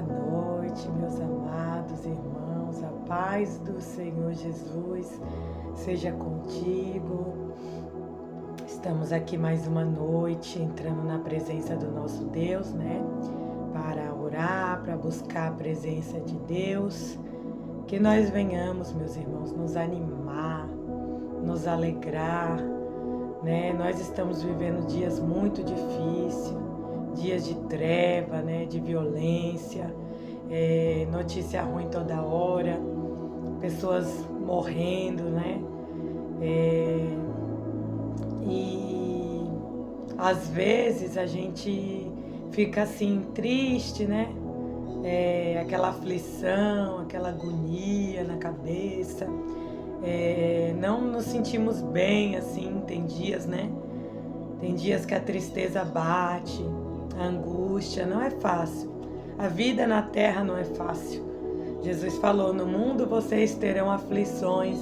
Boa noite, meus amados irmãos, a paz do Senhor Jesus seja contigo. Estamos aqui mais uma noite, entrando na presença do nosso Deus, para orar, para buscar a presença de Deus. Que nós venhamos, meus irmãos, nos animar, nos alegrar, Nós estamos vivendo dias muito difíceis, dias de treva, de violência, notícia ruim toda hora, pessoas morrendo, E às vezes a gente fica assim triste, aquela aflição, aquela agonia na cabeça, não nos sentimos bem assim, tem dias, Tem dias que a tristeza bate, a angústia, não é fácil. A vida na terra não é fácil. Jesus falou, no mundo vocês terão aflições,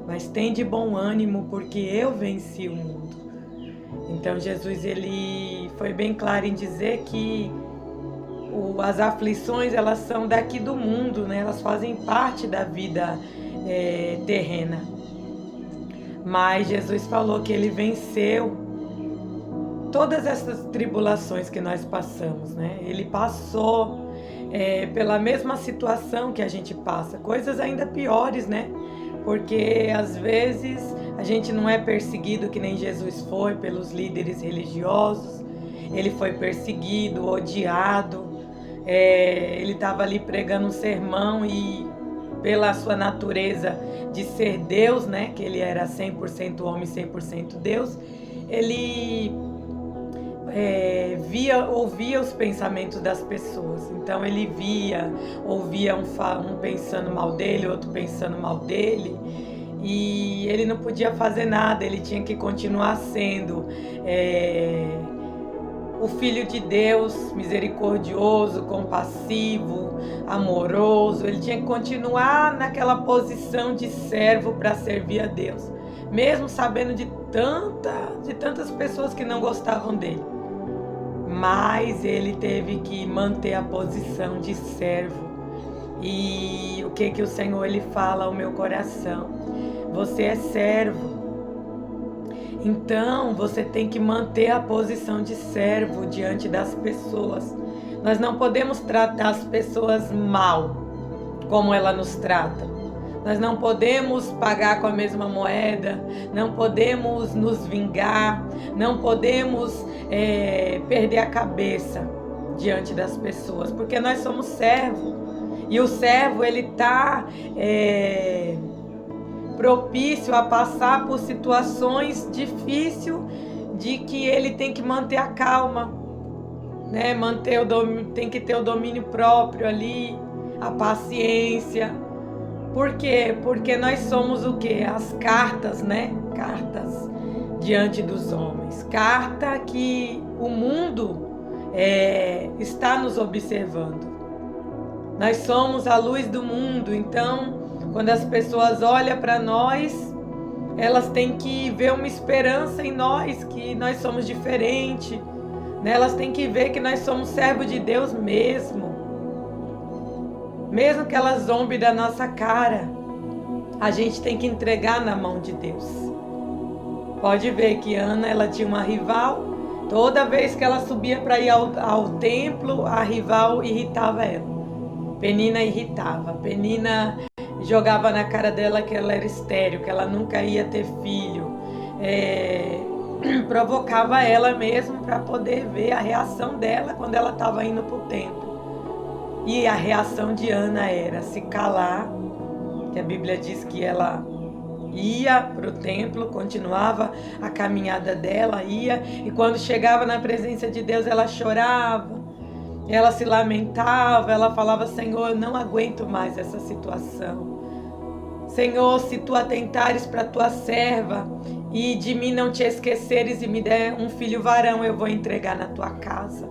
mas tem de bom ânimo porque eu venci o mundo. Então Jesus ele foi bem claro em dizer que as aflições elas são daqui do mundo, Elas fazem parte da vida terrena. Mas Jesus falou que ele venceu todas essas tribulações que nós passamos, Ele passou pela mesma situação que a gente passa, coisas ainda piores, Porque às vezes a gente não é perseguido que nem Jesus foi pelos líderes religiosos. Ele foi perseguido, odiado, ele estava ali pregando um sermão e pela sua natureza de ser Deus, que ele era 100% homem, 100% Deus, ele ouvia os pensamentos das pessoas. Então ele ouvia um pensando mal dele, outro pensando mal dele, e ele não podia fazer nada, ele tinha que continuar sendo o Filho de Deus, misericordioso, compassivo, amoroso. Ele tinha que continuar naquela posição de servo para servir a Deus, mesmo sabendo de tantas pessoas que não gostavam dele. Mas ele teve que manter a posição de servo. E o que o Senhor ele fala ao meu coração? Você é servo. Então você tem que manter a posição de servo diante das pessoas. Nós não podemos tratar as pessoas mal como ela nos trata. Nós não podemos pagar com a mesma moeda, não podemos nos vingar, não podemos perder a cabeça diante das pessoas, porque nós somos servo. E o servo ele está propício a passar por situações difíceis, de que ele tem que manter a calma, tem que ter o domínio próprio ali, a paciência. Por quê? Porque nós somos o quê? As cartas, Cartas diante dos homens. Carta que o mundo está nos observando. Nós somos a luz do mundo, então, quando as pessoas olham para nós, elas têm que ver uma esperança em nós, que nós somos diferentes, Elas têm que ver que nós somos servos de Deus mesmo. Mesmo que elas zombem da nossa cara, a gente tem que entregar na mão de Deus. Pode ver que Ana, ela tinha uma rival. Toda vez que ela subia para ir ao templo, a rival irritava ela. Penina irritava. Penina jogava na cara dela que ela era estéril, que ela nunca ia ter filho. Provocava ela mesmo para poder ver a reação dela quando ela estava indo para o templo. E a reação de Ana era se calar, que a Bíblia diz que ela ia para o templo, continuava a caminhada dela, e quando chegava na presença de Deus ela chorava, ela se lamentava, ela falava, Senhor, eu não aguento mais essa situação. Senhor, se tu atentares para tua serva e de mim não te esqueceres e me der um filho varão, eu vou entregar na tua casa.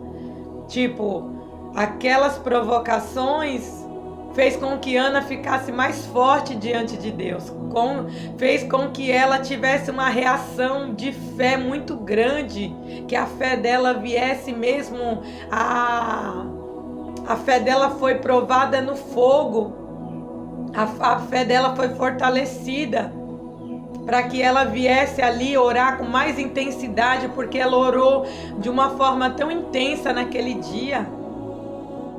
Aquelas provocações fez com que Ana ficasse mais forte diante de Deus, fez com que ela tivesse uma reação de fé muito grande, que a fé dela viesse mesmo a A fé dela foi provada no fogo. A fé dela foi fortalecida para que ela viesse ali orar com mais intensidade, porque ela orou de uma forma tão intensa naquele dia,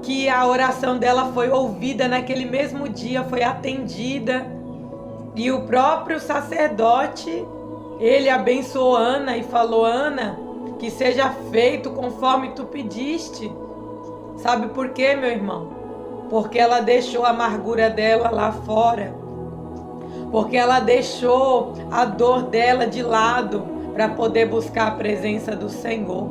que a oração dela foi ouvida naquele mesmo dia, foi atendida. E o próprio sacerdote, ele abençoou Ana e falou: Ana, que seja feito conforme tu pediste. Sabe por quê, meu irmão? Porque ela deixou a amargura dela lá fora. Porque ela deixou a dor dela de lado para poder buscar a presença do Senhor.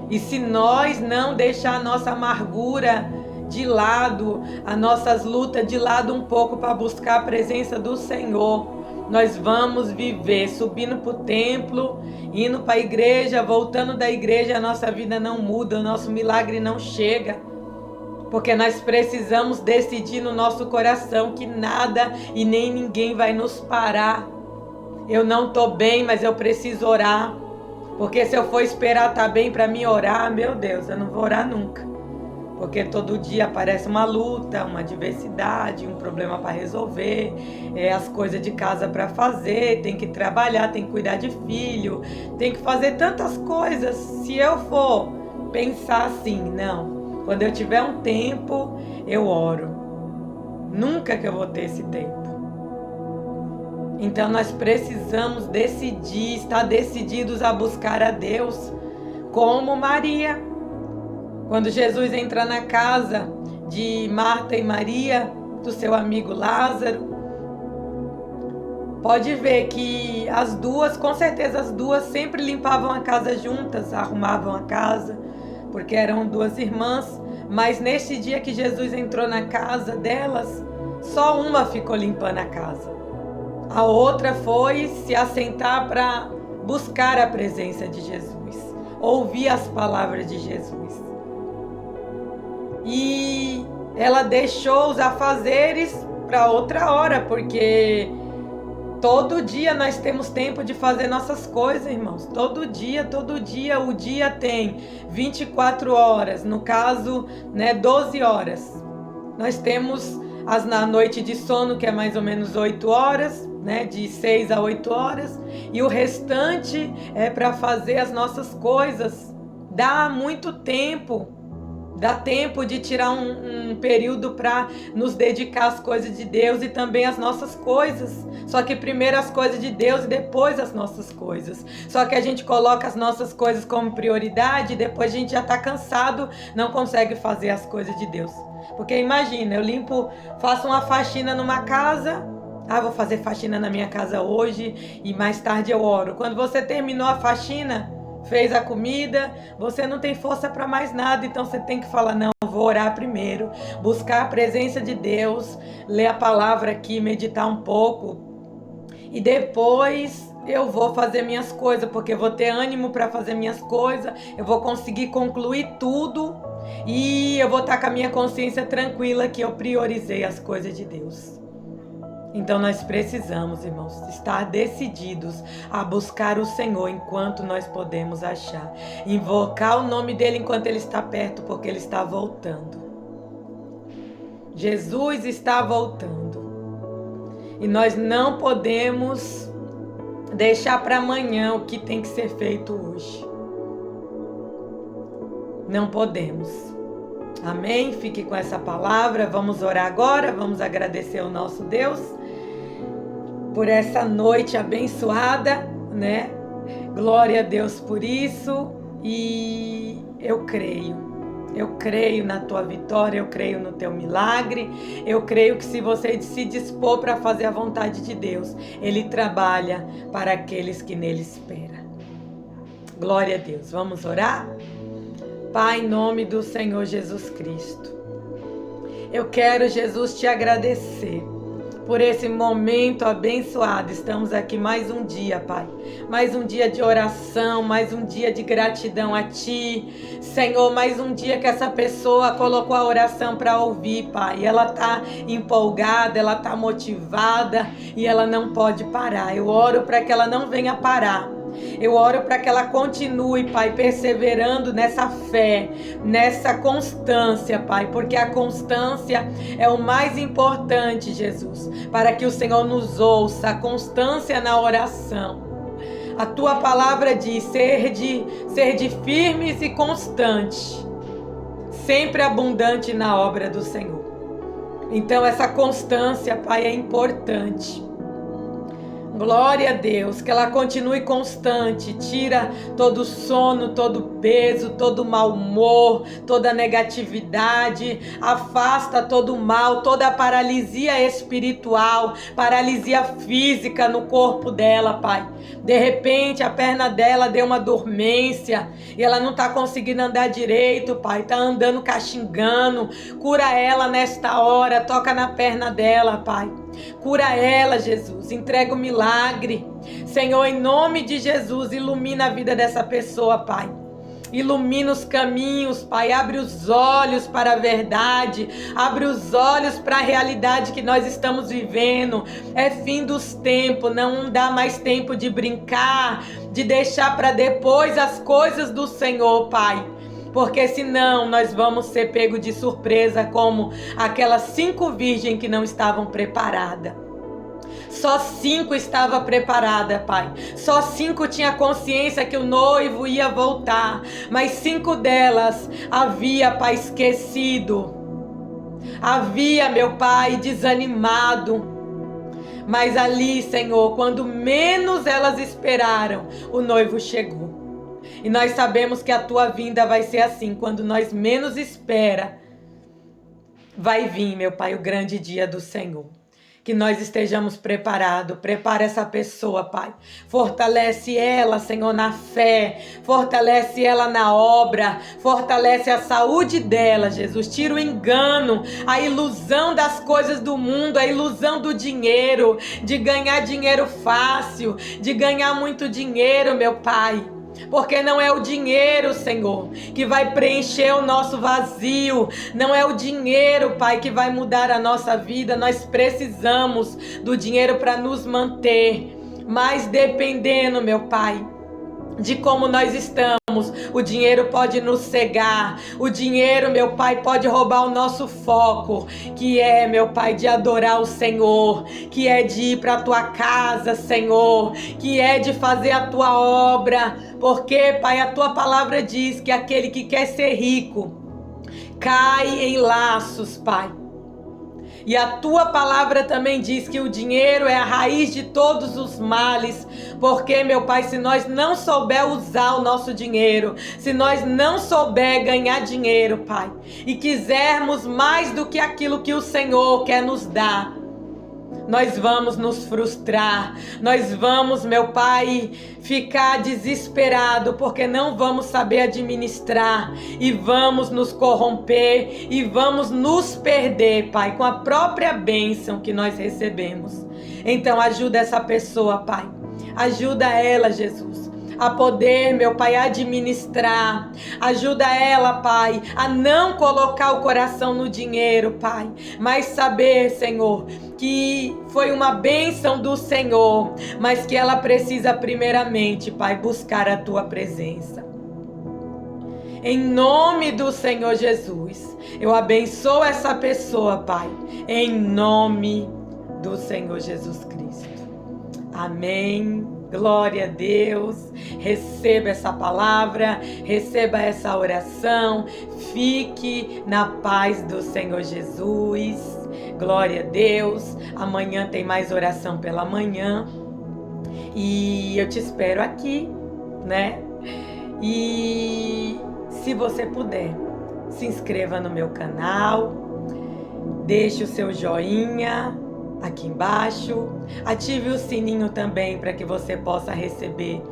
E se nós não deixar a nossa amargura de lado, as nossas lutas de lado um pouco para buscar a presença do Senhor, nós vamos viver subindo para o templo, indo para a igreja, voltando da igreja, a nossa vida não muda, o nosso milagre não chega. Porque nós precisamos decidir no nosso coração que nada e nem ninguém vai nos parar. Eu não estou bem, mas eu preciso orar. Porque se eu for esperar estar bem para mim orar, meu Deus, eu não vou orar nunca. Porque todo dia aparece uma luta, uma adversidade, um problema para resolver, as coisas de casa para fazer, tem que trabalhar, tem que cuidar de filho, tem que fazer tantas coisas. Se eu for pensar assim, não, quando eu tiver um tempo, eu oro. Nunca que eu vou ter esse tempo. Então nós precisamos decidir, estar decididos a buscar a Deus, como Maria. Quando Jesus entra na casa de Marta e Maria, do seu amigo Lázaro, pode ver que as duas, com certeza as duas, sempre limpavam a casa juntas, arrumavam a casa, porque eram duas irmãs. Mas neste dia que Jesus entrou na casa delas, só uma ficou limpando a casa. A outra foi se assentar para buscar a presença de Jesus, ouvir as palavras de Jesus. E ela deixou os afazeres para outra hora, porque todo dia nós temos tempo de fazer nossas coisas, irmãos. Todo dia, o dia tem 24 horas, no caso, 12 horas. Nós temos na noite de sono, que é mais ou menos 8 horas, de 6 a 8 horas, e o restante é para fazer as nossas coisas. Dá muito tempo. Dá tempo de tirar um período para nos dedicar às coisas de Deus e também às nossas coisas. Só que primeiro as coisas de Deus e depois as nossas coisas. Só que a gente coloca as nossas coisas como prioridade e depois a gente já está cansado, não consegue fazer as coisas de Deus. Porque imagina, eu faço uma faxina numa casa, vou fazer faxina na minha casa hoje e mais tarde eu oro. Quando você terminou a faxina, fez a comida, você não tem força para mais nada, então você tem que falar: não, vou orar primeiro, buscar a presença de Deus, ler a palavra aqui, meditar um pouco, e depois eu vou fazer minhas coisas, porque eu vou ter ânimo para fazer minhas coisas, eu vou conseguir concluir tudo, e eu vou estar com a minha consciência tranquila que eu priorizei as coisas de Deus. Então nós precisamos, irmãos, estar decididos a buscar o Senhor enquanto nós podemos achar. Invocar o nome dele enquanto ele está perto, porque ele está voltando. Jesus está voltando. E nós não podemos deixar para amanhã o que tem que ser feito hoje. Não podemos. Amém? Fique com essa palavra. Vamos orar agora. Vamos agradecer ao nosso Deus por essa noite abençoada, Glória a Deus por isso. E eu creio na tua vitória, eu creio no teu milagre, eu creio que se você se dispor para fazer a vontade de Deus, Ele trabalha para aqueles que nele esperam. Glória a Deus. Vamos orar? Pai, em nome do Senhor Jesus Cristo, eu quero, Jesus, te agradecer por esse momento abençoado. Estamos aqui mais um dia, Pai. Mais um dia de oração, mais um dia de gratidão a Ti. Senhor, mais um dia que essa pessoa colocou a oração para ouvir, Pai. Ela está empolgada, ela está motivada e ela não pode parar. Eu oro para que ela não venha parar. Eu oro para que ela continue, Pai, perseverando nessa fé, nessa constância, Pai, porque a constância é o mais importante, Jesus, para que o Senhor nos ouça, a constância na oração. A tua palavra diz ser de firmes e constantes, sempre abundante na obra do Senhor. Então essa constância, Pai, é importante. Glória a Deus, que ela continue constante, tira todo sono, todo peso, todo mau humor, toda negatividade, afasta todo mal, toda paralisia espiritual, paralisia física no corpo dela, Pai. De repente a perna dela deu uma dormência e ela não está conseguindo andar direito, Pai, está andando caxingando. Cura ela nesta hora, toca na perna dela, Pai. Cura ela, Jesus, entrega o milagre. Senhor, em nome de Jesus, ilumina a vida dessa pessoa, Pai. Ilumina os caminhos, Pai, abre os olhos para a verdade, abre os olhos para a realidade que nós estamos vivendo. É fim dos tempos, não dá mais tempo de brincar, de deixar para depois as coisas do Senhor, Pai. Porque senão nós vamos ser pegos de surpresa como aquelas 5 virgens que não estavam preparadas. Só 5 estavam preparadas, Pai. Só 5 tinha consciência que o noivo ia voltar. Mas 5 delas havia, Pai, esquecido. Havia, meu Pai, desanimado. Mas ali, Senhor, quando menos elas esperaram, o noivo chegou. E nós sabemos que a tua vinda vai ser assim, quando nós menos espera, vai vir, meu Pai, o grande dia do Senhor. Que nós estejamos preparados. Prepara essa pessoa, Pai. Fortalece ela, Senhor, na fé. Fortalece ela na obra. Fortalece a saúde dela, Jesus. Tira o engano, a ilusão das coisas do mundo, a ilusão do dinheiro, de ganhar dinheiro fácil, de ganhar muito dinheiro, meu Pai. Porque não é o dinheiro, Senhor, que vai preencher o nosso vazio. Não é o dinheiro, Pai, que vai mudar a nossa vida. Nós precisamos do dinheiro para nos manter. Mas dependendo, meu Pai, de como nós estamos, o dinheiro pode nos cegar. O dinheiro, meu Pai, pode roubar o nosso foco, que é, meu Pai, de adorar o Senhor, que é de ir para a tua casa, Senhor, que é de fazer a tua obra. Porque, Pai, a tua palavra diz que aquele que quer ser rico cai em laços, Pai. E a tua palavra também diz que o dinheiro é a raiz de todos os males. Porque, meu Pai, se nós não souber usar o nosso dinheiro, se nós não souber ganhar dinheiro, Pai, e quisermos mais do que aquilo que o Senhor quer nos dar, nós vamos nos frustrar, nós vamos, meu Pai, ficar desesperado porque não vamos saber administrar e vamos nos corromper e vamos nos perder, Pai, com a própria bênção que nós recebemos. Então ajuda essa pessoa, Pai, ajuda ela, Jesus, a poder, meu Pai, administrar. Ajuda ela, Pai, a não colocar o coração no dinheiro, Pai, mas saber, Senhor, que foi uma bênção do Senhor, mas que ela precisa primeiramente, Pai, buscar a tua presença. Em nome do Senhor Jesus, eu abençoo essa pessoa, Pai, em nome do Senhor Jesus Cristo. Amém. Glória a Deus, receba essa palavra, receba essa oração, fique na paz do Senhor Jesus, glória a Deus. Amanhã tem mais oração pela manhã e eu te espero aqui, né? E se você puder, se inscreva no meu canal, deixe o seu joinha aqui embaixo, ative o sininho também para que você possa receber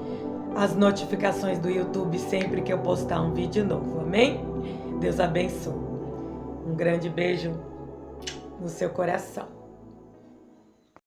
as notificações do YouTube sempre que eu postar um vídeo novo, amém? Deus abençoe. Um grande beijo no seu coração.